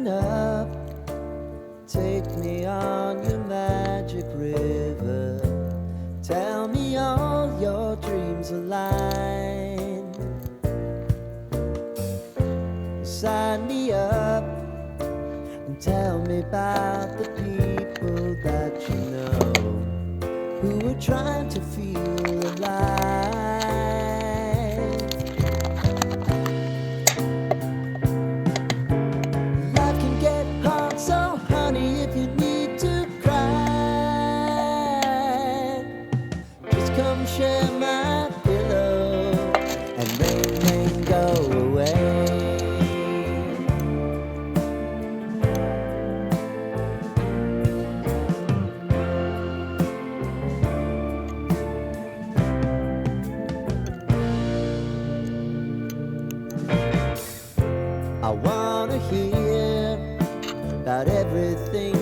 up, take me on your magic river. Tell me all your dreams align. Sign me up and tell me about the people that you know who are trying to feel alive. Life can get hard, so honey, if you need to cry, just come share my pillow and rain, go away. I wanna hear about everything